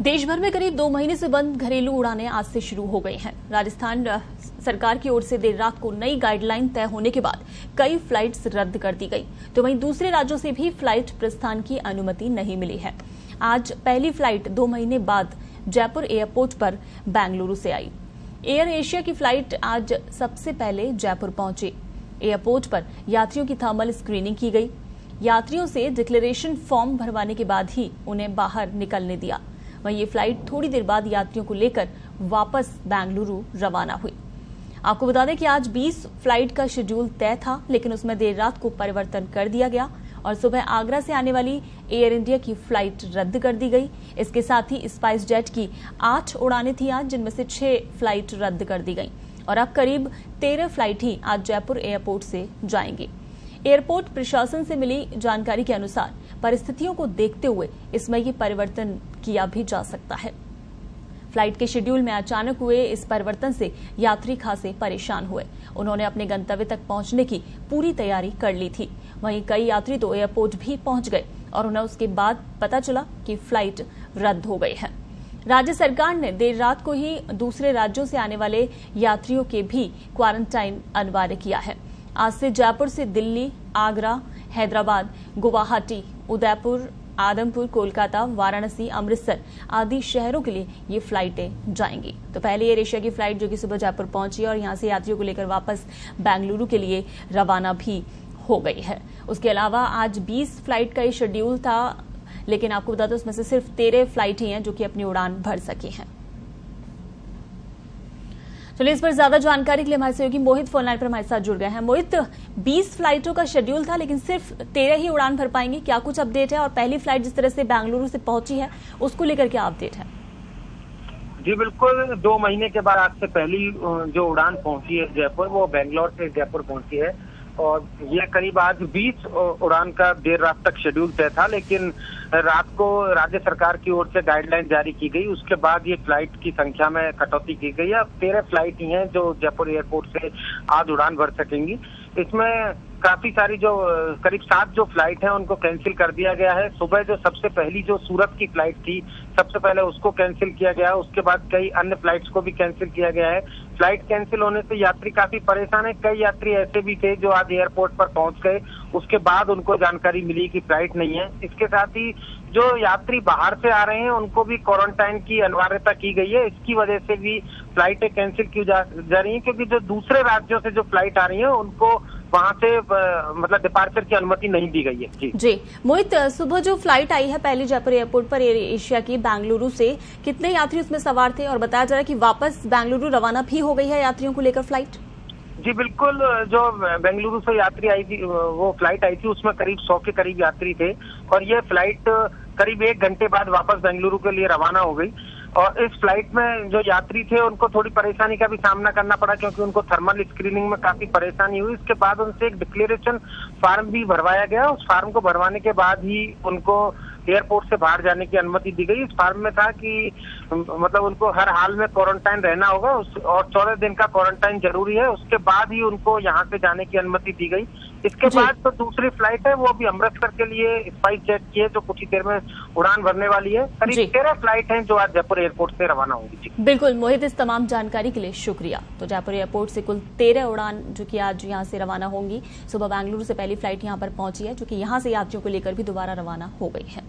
देश भर में करीब 2 महीने से बंद घरेलू उड़ानें आज से शुरू हो गई हैं। राजस्थान सरकार की ओर से देर रात को नई गाइडलाइन तय होने के बाद कई फ्लाइट्स रद्द कर दी गई, तो वहीं दूसरे राज्यों से भी फ्लाइट प्रस्थान की अनुमति नहीं मिली है। आज पहली फ्लाइट 2 महीने बाद जयपुर एयरपोर्ट पर बेंगलुरु से आई। एयर एशिया की फ्लाइट आज सबसे पहले जयपुर पहुंची। एयरपोर्ट पर यात्रियों की थर्मल स्क्रीनिंग की गई। यात्रियों से डिक्लेरेशन फॉर्म भरवाने के बाद ही उन्हें बाहर निकलने दिया। वहीं ये फ्लाइट थोड़ी देर बाद यात्रियों को लेकर वापस बेंगलुरु रवाना हुई। आपको बता दें कि आज 20 फ्लाइट का शेड्यूल तय था, लेकिन उसमें देर रात को परिवर्तन कर दिया गया और सुबह आगरा से आने वाली एयर इंडिया की फ्लाइट रद्द कर दी गई। इसके साथ ही स्पाइस जेट की 8 उड़ानें थी आज, जिनमें से 6 फ्लाइट रद्द कर दी गई और अब करीब 13 फ्लाइट ही आज जयपुर एयरपोर्ट से जाएंगी। एयरपोर्ट प्रशासन से मिली जानकारी के अनुसार परिस्थितियों को देखते हुए इसमें ये परिवर्तन किया भी जा सकता है। फ्लाइट के शेड्यूल में अचानक हुए इस परिवर्तन से यात्री खासे परेशान हुए। उन्होंने अपने गंतव्य तक पहुंचने की पूरी तैयारी कर ली थी। वहीं कई यात्री तो एयरपोर्ट भी पहुंच गए और उन्हें उसके बाद पता चला कि फ्लाइट रद्द हो गई है। राज्य सरकार ने देर रात को ही दूसरे राज्यों से आने वाले यात्रियों के भी क्वारंटाइन अनिवार्य किया है। आज से जयपुर से दिल्ली, आगरा, हैदराबाद, गुवाहाटी, उदयपुर, आदमपुर, कोलकाता, वाराणसी, अमृतसर आदि शहरों के लिए ये फ्लाइटें जाएंगी। तो पहले एयर एशिया की फ्लाइट जो कि सुबह जयपुर पहुंची और यहां से यात्रियों को लेकर वापस बेंगलुरु के लिए रवाना भी हो गई है। उसके अलावा आज 20 फ्लाइट का ये शेड्यूल था, लेकिन आपको बता दें उसमें से सिर्फ 13 फ्लाइट ही हैं जो कि अपनी उड़ान भर सकी हैं। चलिए, इस पर ज्यादा जानकारी के लिए हमारे सहयोगी मोहित फोन लाइन पर हमारे साथ जुड़ गए हैं। मोहित, 20 फ्लाइटों का शेड्यूल था, लेकिन सिर्फ 13 ही उड़ान भर पाएंगे, क्या कुछ अपडेट है? और पहली फ्लाइट जिस तरह से बेंगलुरु से पहुंची है उसको लेकर क्या अपडेट है? जी बिल्कुल, 2 महीने के बाद आज से पहली जो उड़ान पहुंची है जयपुर, वो बेंगलोर से जयपुर पहुंची है और ये करीब आज 20 उड़ान का देर रात तक शेड्यूल तय था, लेकिन रात को राज्य सरकार की ओर से गाइडलाइन जारी की गई। उसके बाद ये फ्लाइट की संख्या में कटौती की गई है। अब 13 फ्लाइट ही हैं जो जयपुर एयरपोर्ट से आज उड़ान भर सकेंगी। इसमें काफी सारी जो करीब 7 जो फ्लाइट हैं उनको कैंसिल कर दिया गया है। सुबह जो सबसे पहली जो सूरत की फ्लाइट थी, सबसे पहले उसको कैंसिल किया गया है। उसके बाद कई अन्य फ्लाइट्स को भी कैंसिल किया गया है। फ्लाइट कैंसिल होने से यात्री काफी परेशान है। कई यात्री ऐसे भी थे जो आज एयरपोर्ट पर पहुंच गए, उसके बाद उनको जानकारी मिली कि फ्लाइट नहीं है। इसके साथ ही जो यात्री बाहर से आ रहे हैं उनको भी क्वारंटाइन की अनिवार्यता की गई है। इसकी वजह से भी फ्लाइटें कैंसिल की जा रही हैं, क्योंकि जो दूसरे राज्यों से जो फ्लाइट आ रही है उनको वहां से मतलब डिपार्चर की अनुमति नहीं दी गई है। जी मोहित, सुबह जो फ्लाइट आई है पहले जयपुर एयरपोर्ट पर एयर एशिया की बेंगलुरु से, कितने यात्री उसमें सवार थे? और बताया जा रहा है कि वापस बेंगलुरु रवाना भी हो गई है यात्रियों को लेकर फ्लाइट। जी बिल्कुल, जो बेंगलुरु से यात्री आई थी, वो फ्लाइट आई थी, उसमें करीब 100 के करीब यात्री थे और ये फ्लाइट करीब 1 घंटे बाद वापस बेंगलुरु के लिए रवाना हो गई। और इस फ्लाइट में जो यात्री थे उनको थोड़ी परेशानी का भी सामना करना पड़ा, क्योंकि उनको थर्मल स्क्रीनिंग में काफी परेशानी हुई। इसके बाद उनसे एक डिक्लेरेशन फॉर्म भी भरवाया गया। उस फॉर्म को भरवाने के बाद ही उनको एयरपोर्ट से बाहर जाने की अनुमति दी गई। इस फॉर्म में था कि मतलब उनको हर हाल में क्वारंटाइन रहना होगा और 14 दिन का क्वारंटाइन जरूरी है। उसके बाद ही उनको यहाँ से जाने की अनुमति दी गई। इसके बाद तो दूसरी फ्लाइट है वो अभी अमृतसर के लिए स्पाइस जेट की है, जो कुछ ही देर में उड़ान भरने वाली है। करीब 13 फ्लाइट हैं जो आज जयपुर एयरपोर्ट से रवाना होगी। बिल्कुल मोहित, इस तमाम जानकारी के लिए शुक्रिया। तो जयपुर एयरपोर्ट से कुल 13 उड़ान जो कि आज यहाँ से रवाना होंगी। सुबह बेंगलुरु से पहली फ्लाइट यहाँ पर पहुंची है, जो कि यहाँ से यात्रियों को लेकर भी दोबारा रवाना हो गई है।